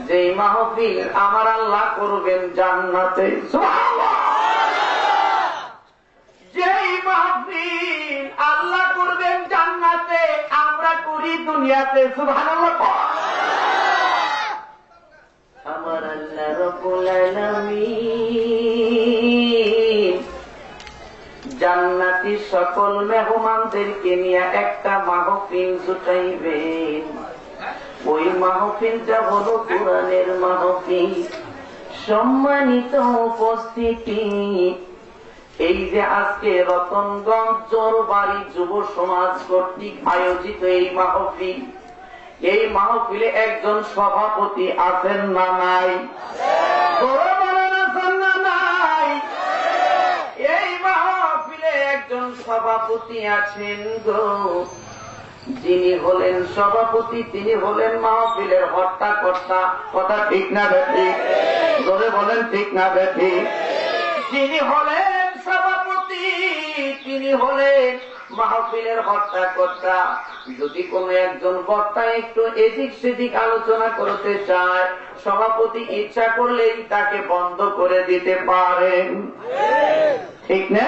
যে মাহফিল আমার আল্লাহ করবেন জান্নাতে, যেই মাহফিল আল্লাহ করবেন জান্নাতে, আমরা করি দুনিয়াতে। সুবহানাল্লাহ। আমার আল্লাহ রব্বুল আলামিন জান্নাতি সকল মেহমানদেরকে নিয়ে একটা মাহফিল জুটাইবেন। ওই মাহফিলটা হলো কোরআনের মাহফিল। সম্মানিত উপস্থিতি, এই যে আজকে রতনগঞ্জ জোরবাড়ি যুব সমাজ কর্তৃক আয়োজিত এই মাহফিল, এই মাহফিলে একজন সভাপতি আছেন না নাই? এই মাহফিলে একজন সভাপতি আছেন গো, যিনি হলেন সভাপতি, তিনি হলেন মাহফিলের হর্তাকর্তা। কথা ঠিক না বেঠিক? ধরে বলেন ঠিক না বেঠিক? যিনি হলেন সভাপতি, তিনি হলেন মাহফিলের হর্তাকর্তা। যদি কোন একজন বক্তা একটু এদিক সেদিক আলোচনা করতে চায়, সভাপতি ইচ্ছা করলেই তাকে বন্ধ করে দিতে পারেন। ঠিক না?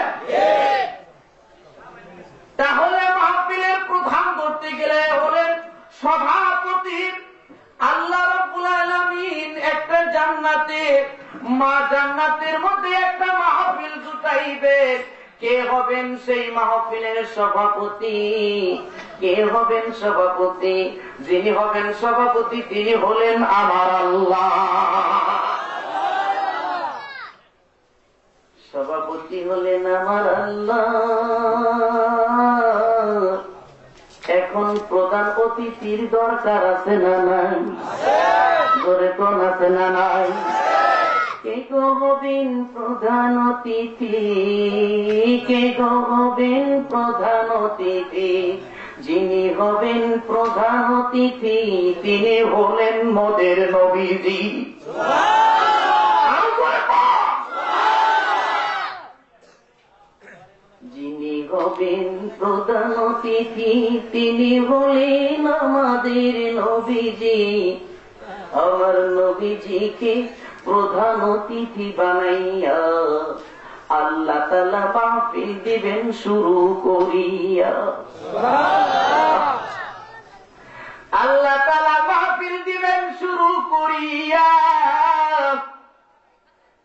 তাহলে মাহফিলের প্রধান করতে গেলে হলেন সভাপতি। আল্লাহ রাব্বুল আলামিন একটা জান্নাতে, জান্নাতের মধ্যে একটা মাহফিল জুটাইবে। কে হবেন সেই মাহফিলের সভাপতি? কে হবেন সভাপতি? যিনি হবেন সভাপতি তিনি হলেন আমার আল্লাহ। সভাপতি হলেন আমার আল্লাহ। এখন প্রধান অতিথির দরকার আছে না নাই? ধরে কোন আছে না নাই? কে গো হবেন প্রধান অতিথি? কে গো হবেন প্রধান অতিথি? যিনি হবেন প্রধান অতিথি তিনি হলেন মোদের নবীজি। যিনি হবেন প্রধান অতিথি তিনি হলেন আমাদের নবীজি। আমার নবীজিকে প্রধান অতিথি বানাইয়া আল্লাহ তাআলা মাহফিল দিবেন শুরু করিয়া। আল্লাহ তাআলা মাহফিল দিবেন শুরু করিয়া।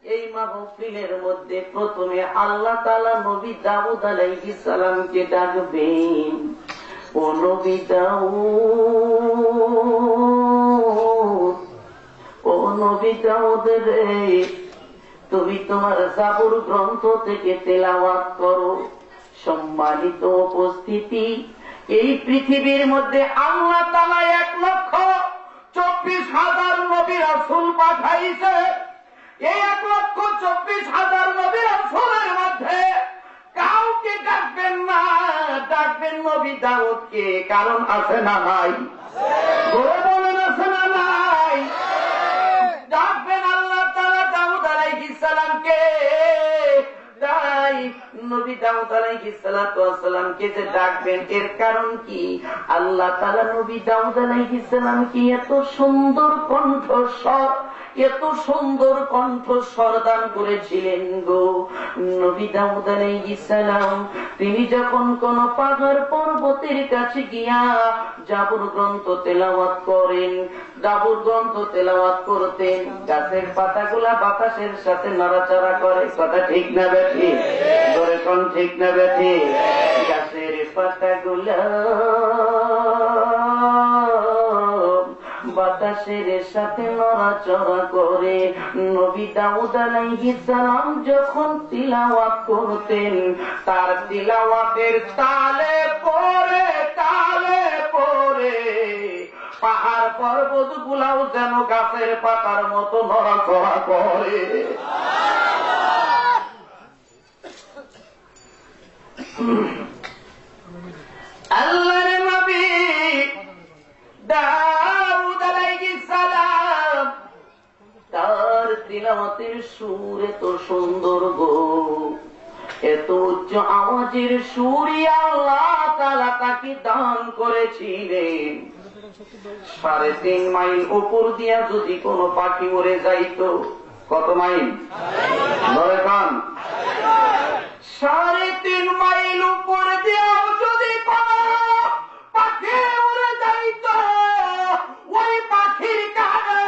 এই মাহফিলের মধ্যে প্রথমে আল্লাহ তাআলা নবী দাউদ আলাইহিস সালামকে ডাকবেন। ও নবী দাউদ, ও নবী দাউদ রে, তুমি তোমার জাবুর গ্রন্থ থেকে তেলাওয়াত করো। সম্মানিত উপস্থিতি, এই পৃথিবীর মধ্যে আল্লাহ তাআলা 1,24,000 নবী রাসূল পাঠাইছে। এই 1,24,000 নবী রাসূলের মধ্যে কাউকে ডাকবেন না, ডাকবেন নবী দাউদকে। কারণ আছে না নাই? বলেন আছে না নাই? ডাকবেন আল্লাহ তাআলা দাউদ আলাইহিস সালামকে। তাই নবী দাউদ আলাইহিস সালামকে যে ডাকবেন, এর কারণ কি? আল্লাহ তাআলা নবী দাউদ আলাইহিস সালামকে এত সুন্দর কণ্ঠস্বর, এত সুন্দর কণ্ঠস্বর দান করেছিলেন গো। নবী দাউদ আলাইহিস সালাম তিনি যখন কোন পাহাড় পর্বতের কাছে গিয়া জাবুর গ্রন্থ তেলাওয়াত করেন, জাবুর গ্রন্থ তেলাওয়াত করতেন, গাছের পাতাগুলা বাতাসের সাথে নড়াচড়া করে। কথা ঠিক না বেঠি? ধরে কোন ঠিক না বেঠি? গাছের পাতাগুলা বাতাসের সাথে নড়াচড়া করে। নবী দাউদ আলাইহিস সালাম যখন তিলাওয়াত করতেন, তার তিলাওয়াতের তালে পড়ে, তালে পড়ে পাহাড় পর্বত গুলাও যেন গাছের পাতার মতো নড়াচড়া করে। আল্লাহর নবী দাউদ আলাইহিস সালাম তার তিলাওয়াতের সুর এত সুন্দর গো, এত উচ্চ আওয়াজের সুর আল্লাহ তাআলা তাকে দান করেছিলেন। 3.5 মাইল উপর দিয়া যদি কোনো পাখি উড়ে যাইতো, কত মাইল ধরে কান? 3.5 মাইল উপর দিয়েও যদি কোনো পাখি উড়ে যাইত, ওই পাখির কানে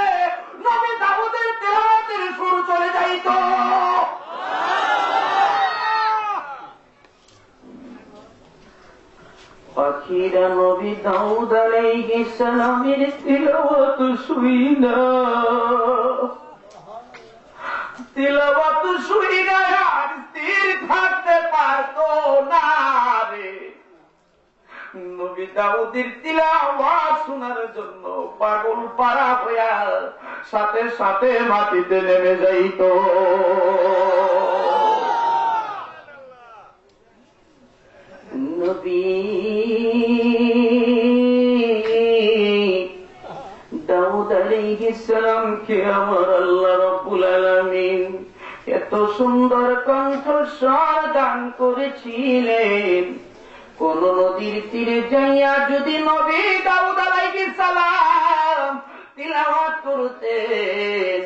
নবী দাউদের তেলাওয়াতের সুর চলে যাইত। পাখিরা নবী দাউদ আলাইহিস সালামের তিলাওয়াত শুইনা আর স্থির থাকতে পারতো না রে। নবী দাউদের তিলাওয়াত শোনার জন্য পাগল পারা হইয়া সাথে সাথে মাটিতে নেমে যাইত। নবী দাউদ আলাইহিস সালামকে আমার আল্লাহ রাব্বুল আলামিন এত সুন্দর কণ্ঠস্বর দান করেছিলেন। কোন নদীর তীরে যাইয়া যদি নবী দাউদ আলাইহিস সালাম তিলাওয়াত করতেন,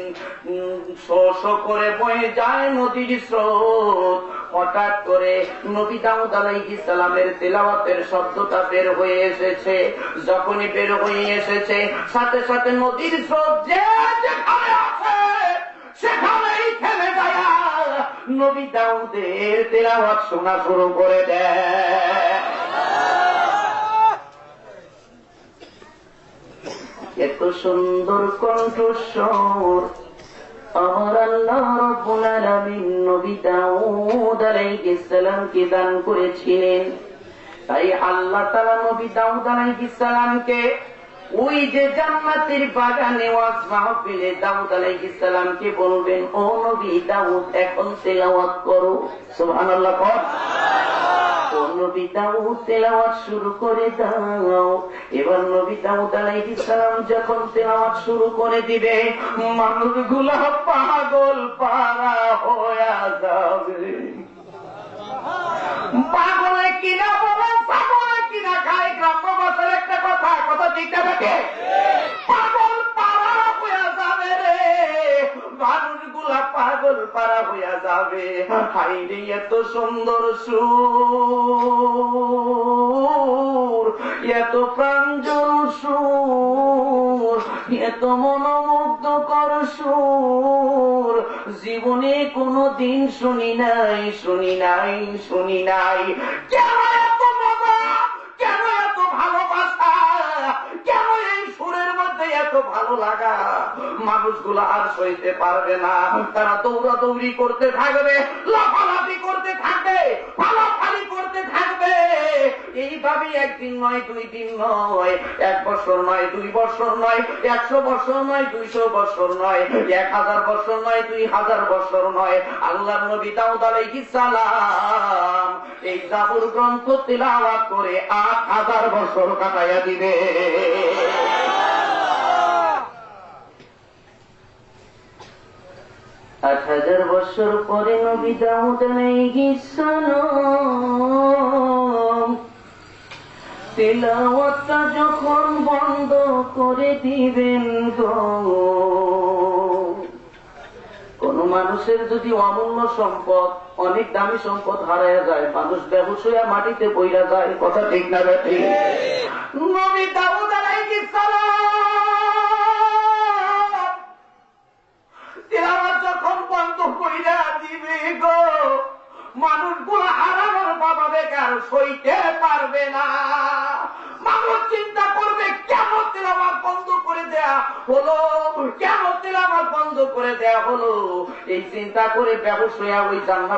শো করে বয়ে যায় নদীর স্রোত। হঠাৎ করে নবী দাউদ আলাইহিস সালামের তিলাওয়াতের শব্দটা বের হয়ে এসেছে। যখনই বের হয়ে এসেছে, সাথে সাথে নদীর স্রোত যে যেখানে আছে সেখানেই থেমে যায়, নবী দাউদের তিলাওয়াত শোনা শুরু করে দেয়। এত সুন্দর কণ্ঠস্বর আমার আল্লাহ রাব্বুল আলামিন নবী দাউদ আলাইহিস সালামকে দান করেছিলেন। তাই আল্লাহ তাআলা নবী দাউদ আলাইহিস সালামকে ওই যে জান্নাতের বাগানে ওয়াজ মাহফিলে দাউদ আলাইহিস সালামকে বলবেন, ও নবী দাউদ এখন তেলাওয়াত করো। সুবহানাল্লাহ পড়। ও নবী দাউদ তেলাওয়াত শুরু করে দাও। এবার নবী দাউদ আলাইহিস সালাম যখন তেলাওয়াত শুরু করে দিবে, মানুষগুলো পাগল পারা হয়ে যাবে। পাগলে কিনা বলে, পাগলে কিনা খায়, গ্রাম্য ভাষার একটা কথা, কথা ঠিকঠাক থাকে। পাগল পারা হয়ে যাবে রে, মানুষগুলা পাগল পারা হইয়া যাবে। হাইরে এত সুন্দর সুর, এত প্রাঞ্জল সুর, এত মনোমুগ্ধকর সুর জীবনে কোনদিন শুনি নাই, শুনি নাই, শুনি নাই। কেন এত মজা, কেন এত ভালোবাসা, কেন এই সুরের মধ্যে এত ভালো লাগা? মানুষগুলো আর সইতে পারবে না, তারা দৌড়াদৌড়ি করতে থাকবে, লাফালাফি করতে থাকবে, ফালাফালি করতে থাকবে। এইভাবে একদিন নয়, 2 দিন নয়, 1 বছর নয়, 2 বছর নয়, 100 বছর নয়, 200 বছর নয়, 1000 বছর নয়, 2000 বছর নয়। আল্লাহর নবী দাউদ আলাইহিস সালাম এই জাবুর গ্রন্থ তিলাওয়াত করে 8000 বছর কাটাইয়া দিবে। 8000 বছর পরে নবী দাউদ আলাইহিস সালাম তিলাওয়াতটা যখন বন্ধ করে দিবেন গো, কোন মানুষের যদি অমূল্য সম্পদ, অনেক দামি সম্পদ হারায় যায়, মানুষ বেহুশ হইয়া মাটিতে পইড়া যায়, কথা ঠিক না ঠিক? নবী দাউদ আলাইহিস সালাম তিলাওয়াত যখন বন্ধ কইরা দিবে গো, মানুষগুলো হারানোর বাবা বেকার সইতে পারবে না। মানুষ চিন্তা করবে কেন তিলাওয়াত বন্ধ করে দেয়া হলো, কেন তিলাওয়াত বন্ধ করে দেয়া হলো। এই চিন্তা করে বেহুশ হইয়া ওই জান্নাত